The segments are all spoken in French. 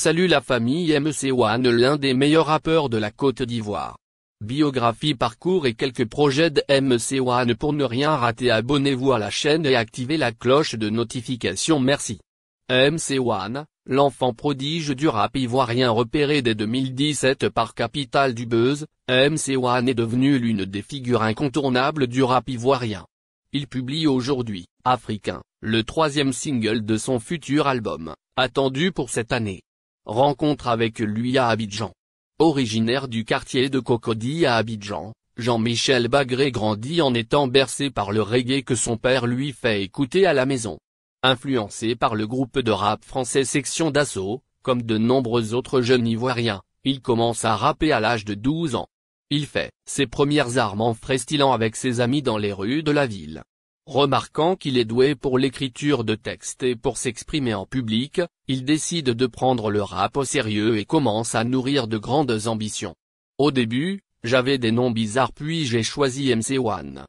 Salut la famille MC1, l'un des meilleurs rappeurs de la Côte d'Ivoire. Biographie, parcours et quelques projets de MC1. Pour ne rien rater, abonnez-vous à la chaîne et activez la cloche de notification, merci. MC1, l'enfant prodige du rap ivoirien repéré dès 2017 par Capital du Buzz, MC1 est devenu l'une des figures incontournables du rap ivoirien. Il publie aujourd'hui, Africain, le troisième single de son futur album, attendu pour cette année. Rencontre avec lui à Abidjan. Originaire du quartier de Cocody à Abidjan, Jean-Michel Bagré grandit en étant bercé par le reggae que son père lui fait écouter à la maison. Influencé par le groupe de rap français Section d'Assaut, comme de nombreux autres jeunes ivoiriens, il commence à rapper à l'âge de 12 ans. Il fait ses premières armes en freestylant avec ses amis dans les rues de la ville. Remarquant qu'il est doué pour l'écriture de textes et pour s'exprimer en public, il décide de prendre le rap au sérieux et commence à nourrir de grandes ambitions. Au début, j'avais des noms bizarres, puis j'ai choisi MC1.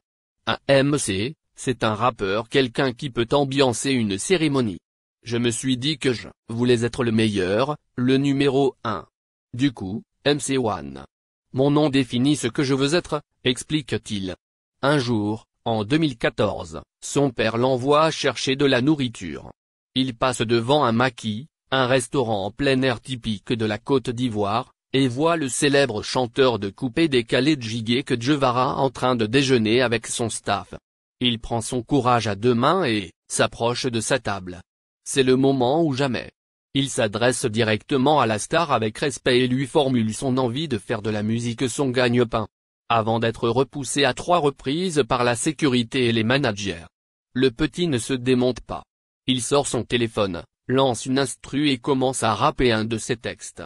Un MC, c'est un rappeur, quelqu'un qui peut ambiancer une cérémonie. Je me suis dit que je voulais être le meilleur, le numéro 1. Du coup, MC1. Mon nom définit ce que je veux être, explique-t-il. Un jour, en 2014, son père l'envoie chercher de la nourriture. Il passe devant un maquis, un restaurant en plein air typique de la Côte d'Ivoire, et voit le célèbre chanteur de coupé décalé Djigué Kdjevara en train de déjeuner avec son staff. Il prend son courage à deux mains et s'approche de sa table. C'est le moment ou jamais. Il s'adresse directement à la star avec respect et lui formule son envie de faire de la musique son gagne-pain. Avant d'être repoussé à 3 reprises par la sécurité et les managers. Le petit ne se démonte pas. Il sort son téléphone, lance une instru et commence à rapper un de ses textes.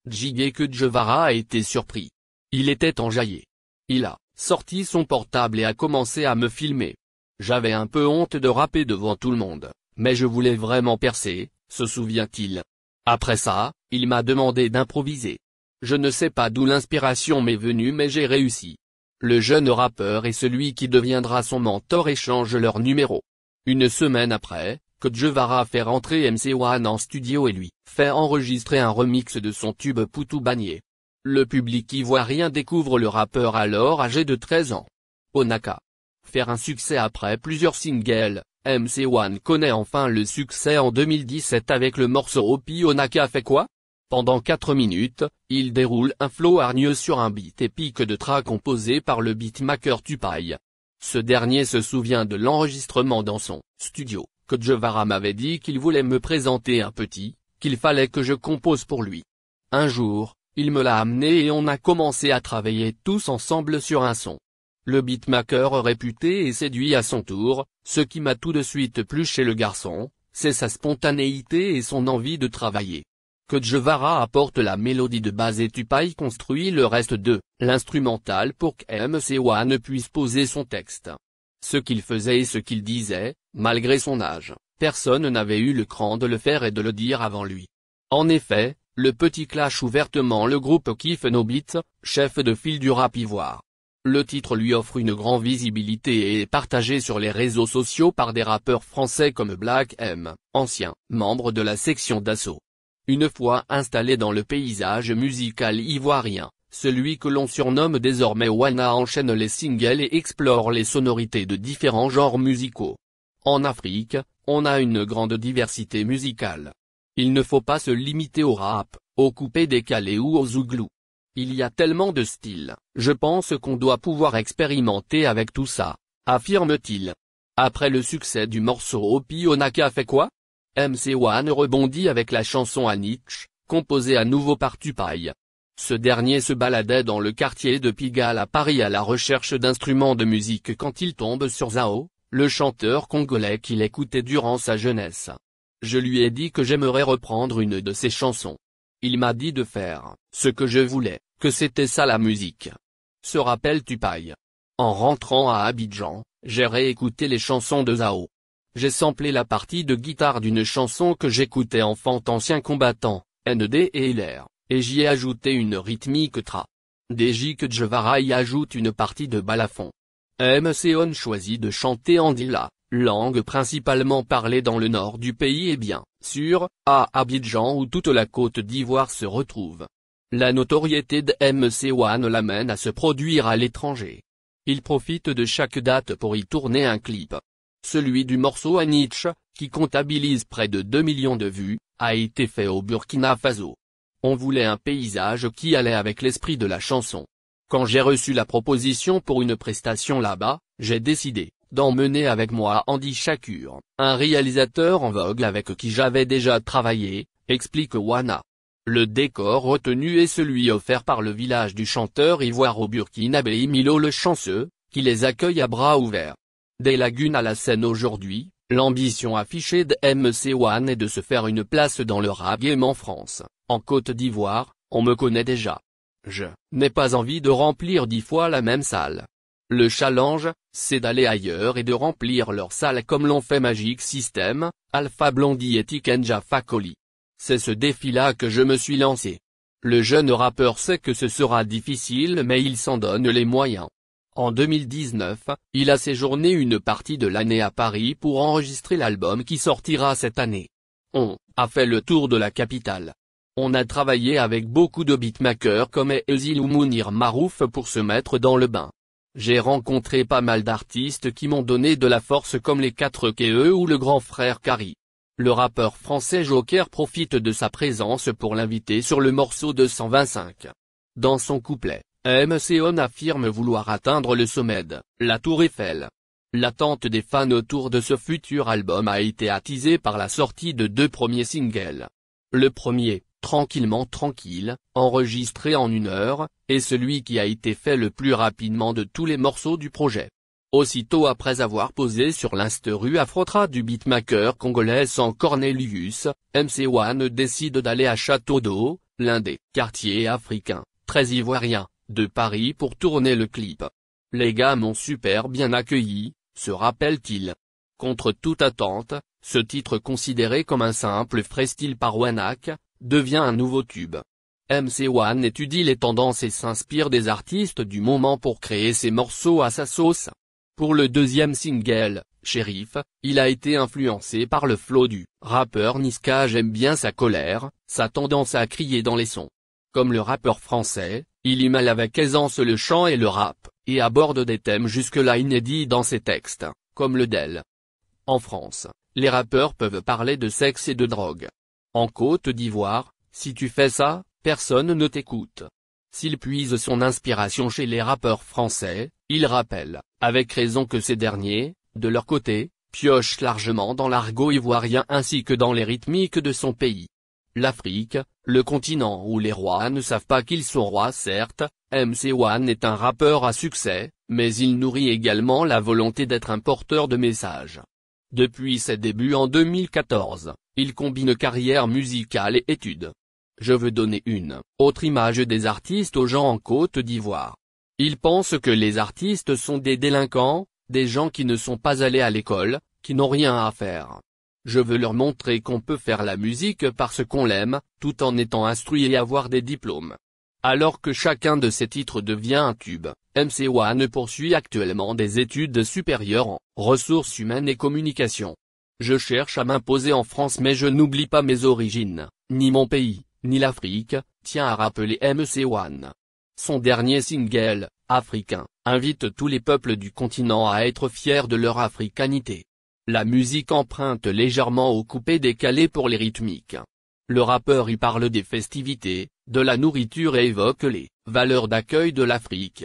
Djigué Kdjevara a été surpris. Il était enjaillé. Il a sorti son portable et a commencé à me filmer. J'avais un peu honte de rapper devant tout le monde, mais je voulais vraiment percer, se souvient-il. Après ça, il m'a demandé d'improviser. Je ne sais pas d'où l'inspiration m'est venue, mais j'ai réussi. Le jeune rappeur et celui qui deviendra son mentor échangent leurs numéros. Une semaine après, Kdjevara fait rentrer MC1 en studio et lui fait enregistrer un remix de son tube Poutou Bagné. Le public ivoirien découvre le rappeur alors âgé de 13 ans. Onaka. Faire un succès après plusieurs singles, MC1 connaît enfin le succès en 2017 avec le morceau Opi. Onaka fait quoi? Pendant 4 minutes, il déroule un flow hargneux sur un beat épique de Tra composé par le beatmaker Tupac. Ce dernier se souvient de l'enregistrement dans son studio. Kdjevara m'avait dit qu'il voulait me présenter un petit, qu'il fallait que je compose pour lui. Un jour, il me l'a amené et on a commencé à travailler tous ensemble sur un son. Le beatmaker réputé et séduit à son tour, ce qui m'a tout de suite plu chez le garçon, c'est sa spontanéité et son envie de travailler. Kdjevara apporte la mélodie de base et Tupac construit le reste de l'instrumental pour que MC1 puisse poser son texte. Ce qu'il faisait et ce qu'il disait, malgré son âge, personne n'avait eu le cran de le faire et de le dire avant lui. En effet, le petit clash ouvertement le groupe Kiffe No Beat, chef de file du rap ivoire. Le titre lui offre une grande visibilité et est partagé sur les réseaux sociaux par des rappeurs français comme Black M, ancien membre de la Section d'Assaut. Une fois installé dans le paysage musical ivoirien, celui que l'on surnomme désormais Wana enchaîne les singles et explore les sonorités de différents genres musicaux. En Afrique, on a une grande diversité musicale. Il ne faut pas se limiter au rap, au coupé décalé ou au zouglou. Il y a tellement de styles, je pense qu'on doit pouvoir expérimenter avec tout ça, affirme-t-il. Après le succès du morceau Opi, Onaka fait quoi? MC1 rebondit avec la chanson Anitch, composée à nouveau par Tupac. Ce dernier se baladait dans le quartier de Pigalle à Paris à la recherche d'instruments de musique quand il tombe sur Zao, le chanteur congolais qu'il écoutait durant sa jeunesse. Je lui ai dit que j'aimerais reprendre une de ses chansons. Il m'a dit de faire ce que je voulais, que c'était ça la musique. Se rappelle Tupac. En rentrant à Abidjan, j'ai réécouté les chansons de Zao. J'ai samplé la partie de guitare d'une chanson que j'écoutais enfant, ancien combattant, ND et LR, et j'y ai ajouté une rythmique Tra. Djigué Kdjevara y ajoute une partie de balafon. MC1 choisit de chanter Andila, langue principalement parlée dans le nord du pays et bien sûr, à Abidjan où toute la Côte d'Ivoire se retrouve. La notoriété de MC1 l'amène à se produire à l'étranger. Il profite de chaque date pour y tourner un clip. Celui du morceau Anitch, qui comptabilise près de 2 millions de vues, a été fait au Burkina Faso. On voulait un paysage qui allait avec l'esprit de la chanson. Quand j'ai reçu la proposition pour une prestation là-bas, j'ai décidé d'emmener avec moi Andy Shakur, un réalisateur en vogue avec qui j'avais déjà travaillé, explique Wana. Le décor retenu est celui offert par le village du chanteur ivoire au Burkinabé Milo le Chanceux, qui les accueille à bras ouverts. Des lagunes à la scène aujourd'hui, l'ambition affichée de MC1 est de se faire une place dans le rap game en France. En Côte d'Ivoire, on me connaît déjà. Je n'ai pas envie de remplir 10 fois la même salle. Le challenge, c'est d'aller ailleurs et de remplir leur salle comme l'ont fait Magic System, Alpha Blondy et Tikenja Fakoly. C'est ce défi-là que je me suis lancé. Le jeune rappeur sait que ce sera difficile mais il s'en donne les moyens. En 2019, il a séjourné une partie de l'année à Paris pour enregistrer l'album qui sortira cette année. On a fait le tour de la capitale. On a travaillé avec beaucoup de beatmakers comme Ezil ou Mounir Marouf pour se mettre dans le bain. J'ai rencontré pas mal d'artistes qui m'ont donné de la force comme les 4KE ou le grand frère Kari. Le rappeur français Joker profite de sa présence pour l'inviter sur le morceau 225. Dans son couplet, MC1 affirme vouloir atteindre le sommet de la Tour Eiffel. L'attente des fans autour de ce futur album a été attisée par la sortie de 2 premiers singles. Le premier, Tranquillement tranquille, enregistré en 1 heure, est celui qui a été fait le plus rapidement de tous les morceaux du projet. Aussitôt après avoir posé sur l'Insta-rue Afrotra du beatmaker congolais Sans Cornelius, MC1 décide d'aller à Château d'Eau, l'un des quartiers africains, très ivoiriens, de Paris pour tourner le clip. Les gars m'ont super bien accueilli, se rappelle-t-il. Contre toute attente, ce titre considéré comme un simple freestyle par Wanak, devient un nouveau tube. MC1 étudie les tendances et s'inspire des artistes du moment pour créer ses morceaux à sa sauce. Pour le deuxième single, Shérif, il a été influencé par le flow du rappeur Niska. J'aime bien sa colère, sa tendance à crier dans les sons. Comme le rappeur français, il y mêle avec aisance le chant et le rap, et aborde des thèmes jusque-là inédits dans ses textes, comme le DEL. En France, les rappeurs peuvent parler de sexe et de drogue. En Côte d'Ivoire, si tu fais ça, personne ne t'écoute. S'il puise son inspiration chez les rappeurs français, il rappelle, avec raison que ces derniers, de leur côté, piochent largement dans l'argot ivoirien ainsi que dans les rythmiques de son pays. L'Afrique, le continent où les rois ne savent pas qu'ils sont rois certes, MC1 est un rappeur à succès, mais il nourrit également la volonté d'être un porteur de messages. Depuis ses débuts en 2014, il combine carrière musicale et études. Je veux donner une autre image des artistes aux gens en Côte d'Ivoire. Ils pensent que les artistes sont des délinquants, des gens qui ne sont pas allés à l'école, qui n'ont rien à faire. Je veux leur montrer qu'on peut faire la musique parce qu'on l'aime, tout en étant instruit et avoir des diplômes. Alors que chacun de ces titres devient un tube, MC1 poursuit actuellement des études supérieures en ressources humaines et communication. Je cherche à m'imposer en France mais je n'oublie pas mes origines, ni mon pays, ni l'Afrique, tient à rappeler MC1. Son dernier single, Africain, invite tous les peuples du continent à être fiers de leur africanité. La musique emprunte légèrement au coupé décalé pour les rythmiques. Le rappeur y parle des festivités, de la nourriture et évoque les valeurs d'accueil de l'Afrique.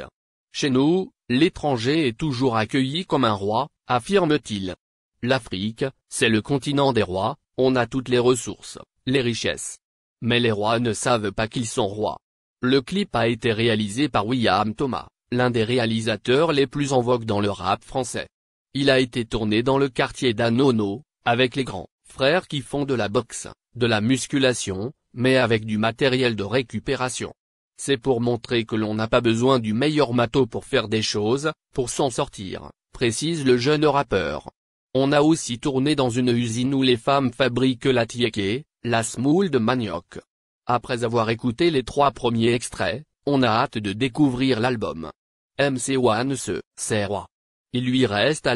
Chez nous, l'étranger est toujours accueilli comme un roi, affirme-t-il. L'Afrique, c'est le continent des rois, on a toutes les ressources, les richesses. Mais les rois ne savent pas qu'ils sont rois. Le clip a été réalisé par William Thomas, l'un des réalisateurs les plus en vogue dans le rap français. Il a été tourné dans le quartier d'Anono, avec les grands frères qui font de la boxe, de la musculation, mais avec du matériel de récupération. C'est pour montrer que l'on n'a pas besoin du meilleur matos pour faire des choses, pour s'en sortir, précise le jeune rappeur. On a aussi tourné dans une usine où les femmes fabriquent la tiéké, la semoule de manioc. Après avoir écouté les 3 premiers extraits, on a hâte de découvrir l'album. MC1 c'est roi. Il lui reste à le